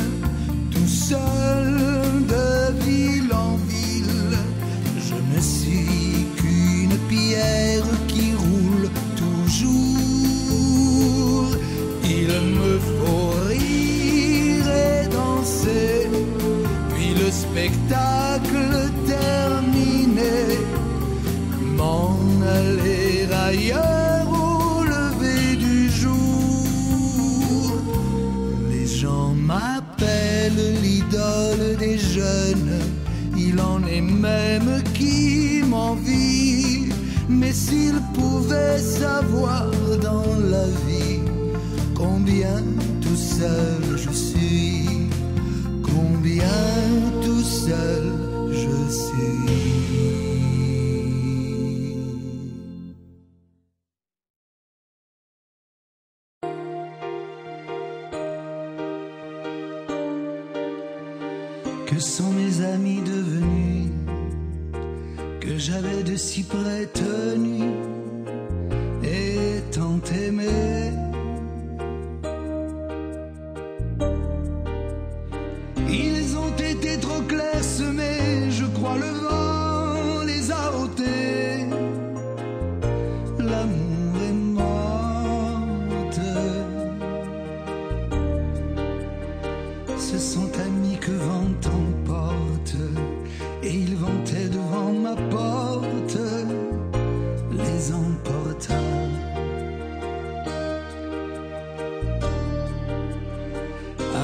tout seul de ville en ville. Je ne suis qu'une spectacle terminé, m'en aller ailleurs au lever du jour. Les gens m'appellent l'idole des jeunes, il en est même qui m'envie. Mais s'ils pouvaient savoir dans la vie combien tout seul je suis, combien tout seul je suis. Que sont mes amis devenus, que j'avais de si près tenus et tant aimés. Ils ont été trop clairsemés, je crois le vent les a ôtés. L'amour est morte. Ce sont amis que vent emporte, et ils vantaient devant ma porte, les emporta.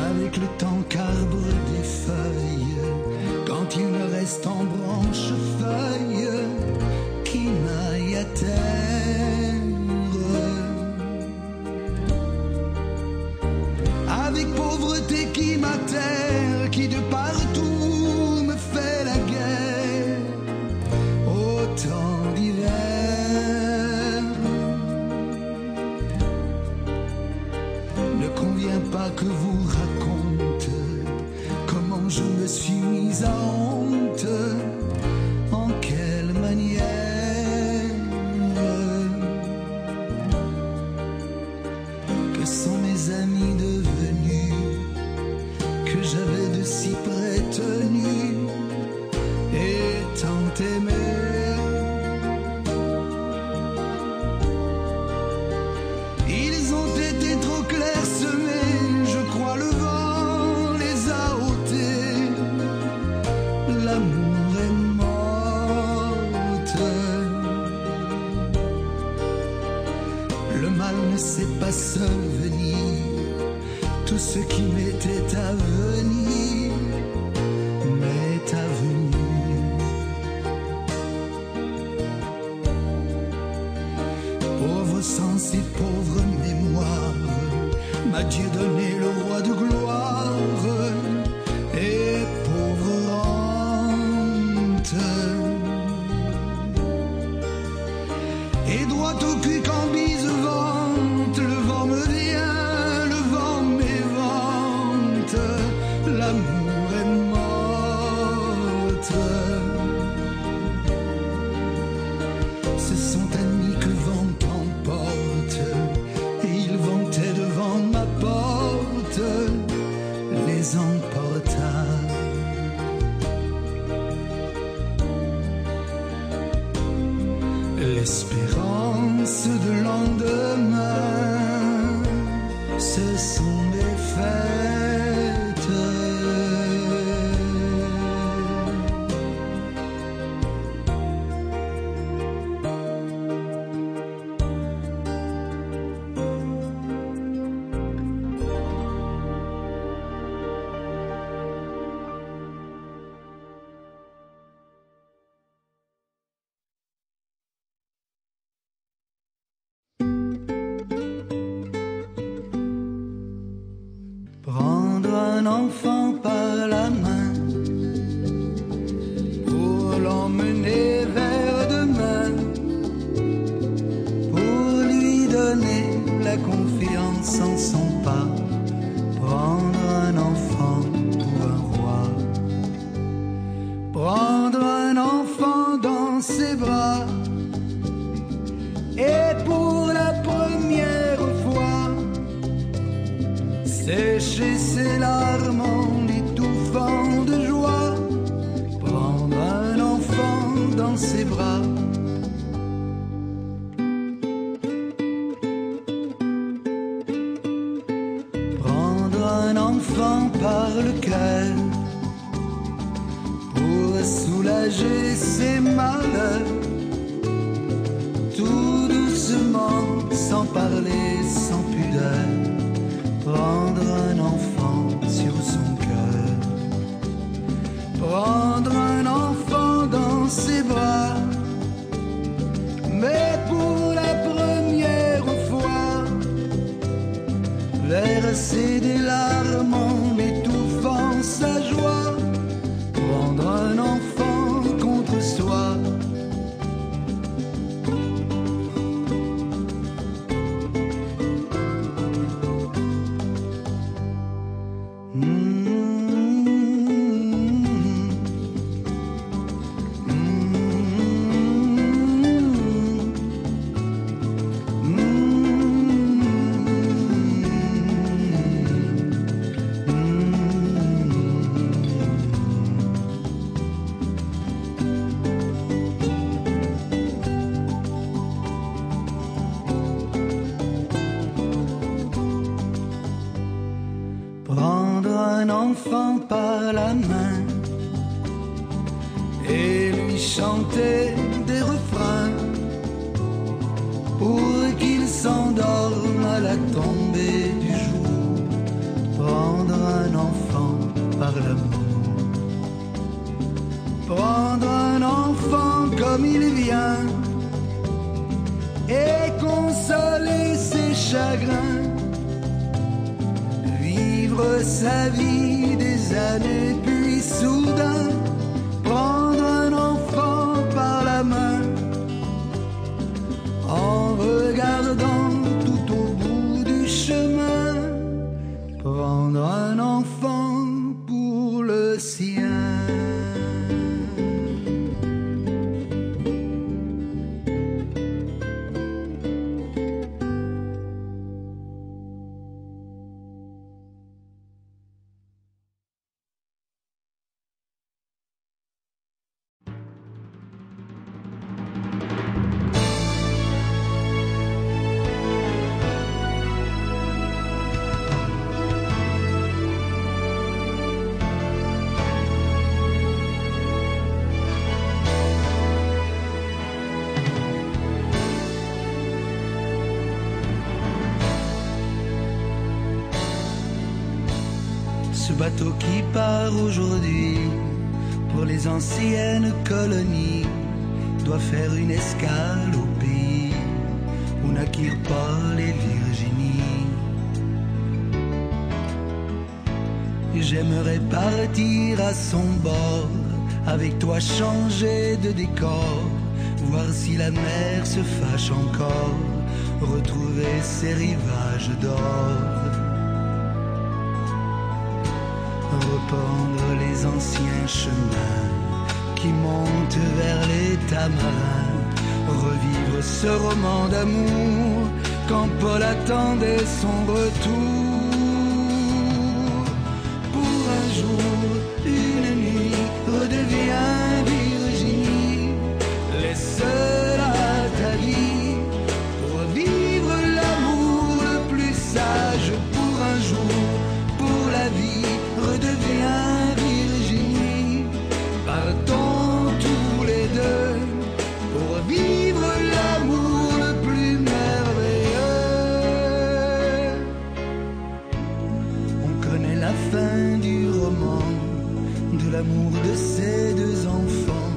Avec le temps qu'arbre des feuilles, quand il me reste en branche feuille qui n'aille à terre. Avec pauvreté qui m'atterre, qui de partout me fait la guerre, au temps d'hiver. Ne convient pas que vous raconte comment je me suis mise à honte, en quelle manière. Que sont mes amis devenus, que j'avais de si près tenus et tant aimés. Ils ont été trop clairsemés, je crois le vent les a ôtés. L'amour est morte. Le mal ne sait pas seul venir, tout ce qui m'était à venir m'est avenu. Pauvre sens et pauvre mémoire, m'a Dieu donné le roi de gloire, et pauvre rente. Et droit au cul quand bise vente, le vent me vient, le vent m'évente. L'amour est morte. Ce sont amis que vent emporte, et ils vantaient devant ma porte, les emporta. L'espérance de lendemain, ce sont des fêtes. Prendre un enfant par la main pour l'emmener vers demain, pour lui donner la confiance en son pas. Prendre un enfant pour un roi, prendre un enfant dans ses bras, et pour la première fois sécher ses larmes en étouffant de joie. Prendre un enfant dans ses bras, prendre un enfant par le cœur, soulager ses malheurs, tout doucement, sans parler, sans pudeur, prendre un enfant sur son cœur, prendre un enfant dans ses bras, mais pour la première fois, verser des larmes en étouffant sa joie, prendre un enfant contre soi. Prendre un enfant par la main et lui chanter des refrains pour qu'il s'endorme à la tombée du jour. Prendre un enfant par l'amour, prendre un enfant comme il vient et consoler ses chagrins, sa vie des années, puis soudain prendre un enfant par la main en regardant tout au bout du chemin, prendre un enfant pour le sien. Ce bateau qui part aujourd'hui pour les anciennes colonies doit faire une escale au pays où naquirent Paul et Virginie. J'aimerais partir à son bord, avec toi changer de décor, voir si la mer se fâche encore, retrouver ses rivages d'or. Reprendre les anciens chemins qui montent vers les tamarins, revivre ce roman d'amour quand Paul attendait son retour. Pour un jour, une nuit, redeviens Virginie, laisse-la ta vie pour vivre l'amour le plus sage. Pour un jour, pour la vie, redeviens Virginie, partons tous les deux pour vivre l'amour le plus merveilleux. On connaît la fin du roman, de l'amour de ces deux enfants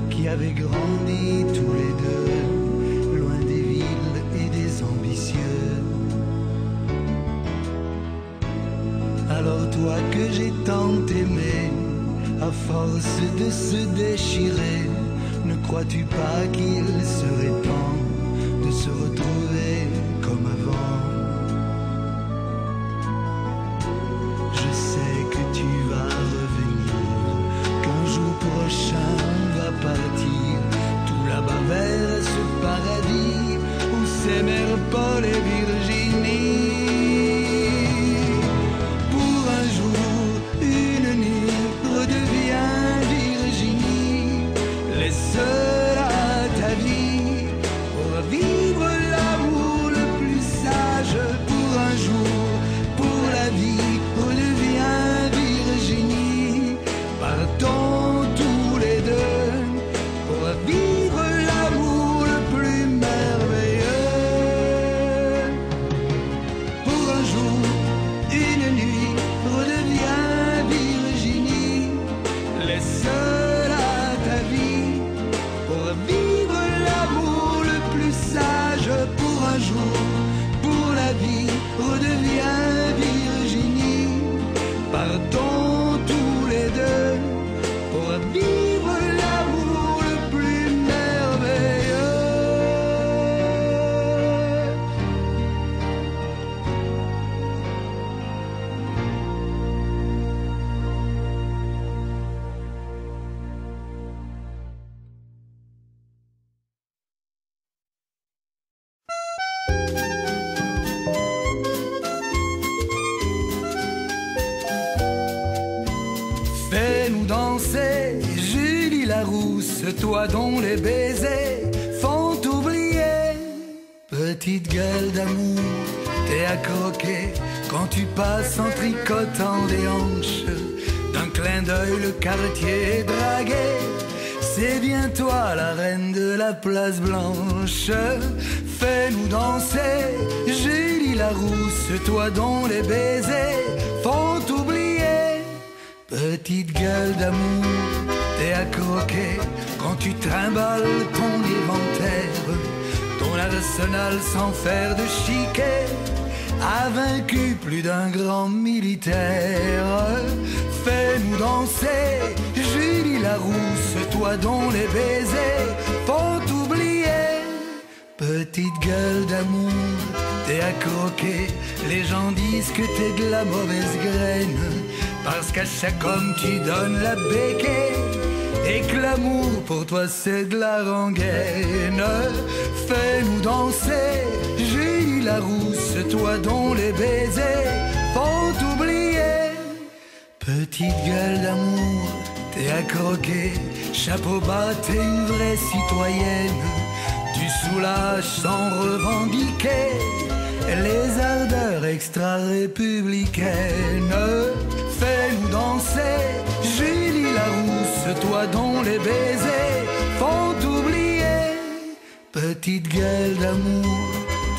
qui avaient grandi tous les deux, loin des villes et des ambitieux. Alors toi que j'ai tant aimé, à force de se déchirer, ne crois-tu pas qu'il serait temps de se retrouver comme avant? Je sais que tu vas revenir, qu'un jour prochain on va partir tout là-bas vers ce paradis où s'aimèrent Paul et Virginie. Laisse-la ta vie pour vivre l'amour fais-nous danser, Julie Larousse, toi dont les baisers font oublier. Petite gueule d'amour, t'es à croquer quand tu passes en tricotant des hanches. D'un clin d'œil le quartier est dragué, c'est bien toi la reine de la place Blanche. Fais-nous danser, Julie Larousse, toi dont les baisers font oublier. Petite gueule d'amour, t'es à croquer quand tu trimbales ton inventaire. Ton arsenal sans faire de chiquet a vaincu plus d'un grand militaire. Fais-nous danser, Julie Larousse, toi dont les baisers font oublier. Petite gueule d'amour, t'es à croquer, les gens disent que t'es de la mauvaise graine, parce qu'à chaque homme tu donnes la béquille, et que l'amour pour toi c'est de la rengaine. Fais-nous danser, Julie Larousse, toi dont les baisers font oublier. Petite gueule d'amour, t'es à croquer, chapeau bas, t'es une vraie citoyenne. Tu soulages sans revendiquer les ardeurs extra-républicaines. Fais-nous danser, Julie Larousse, toi dont les baisers font oublier. Petite gueule d'amour,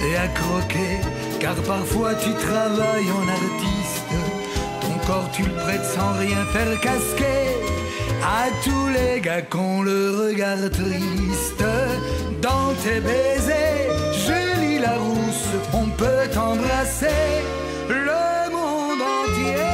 t'es à croquer, car parfois tu travailles en artiste. Ton corps tu le prêtes sans rien faire casquer à tous les gars qu'on le regard triste. Dans tes baisers, Julie Larousse, on peut t'embrasser le monde entier.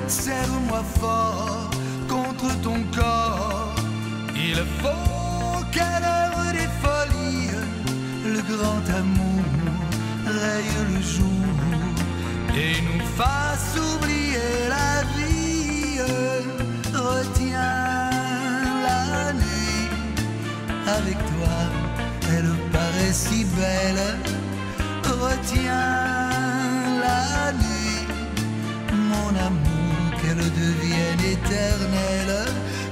Serre-moi fort contre ton corps. Il faut qu'à l'heure des folies, le grand amour raye le jour et nous fasse oublier la vie. Retiens la nuit, avec toi, elle paraît si belle. Retiens la nuit, mon amour, qu'elle devienne éternelle,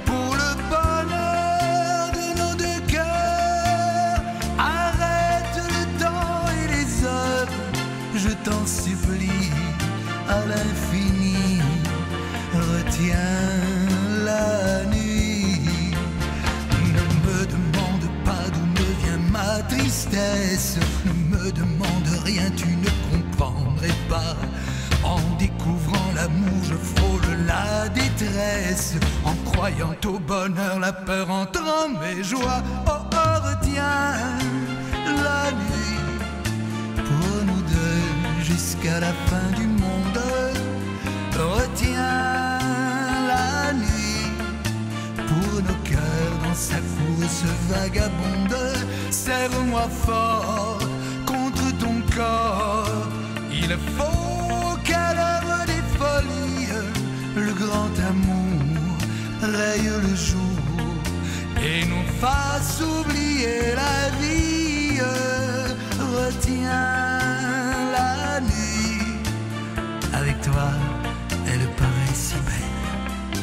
pour le bonheur de nos deux cœurs. Arrête le temps et les heures, je t'en supplie, à l'infini. Retiens la nuit. Ne me demande pas d'où me vient ma tristesse, ne me demande rien, tu ne comprendrais pas. En découvrant l'amour, je frôle la détresse. En croyant au bonheur, la peur entre en mes joies. Oh, oh, retiens la nuit pour nous deux jusqu'à la fin du monde. Retiens la nuit pour nos cœurs dans sa course vagabonde. Serre-moi fort contre ton corps. Il faut qu'à l'heure des folies, le grand amour raye le jour et nous fasse oublier la vie. Retiens la nuit, avec toi, elle paraît si belle.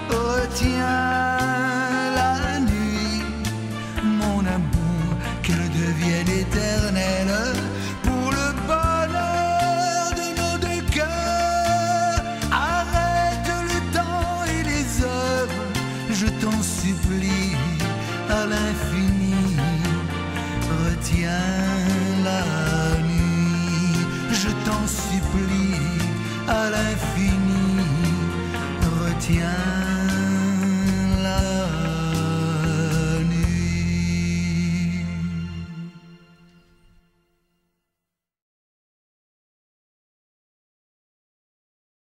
Retiens la nuit, mon amour, qu'elle devienne éternelle.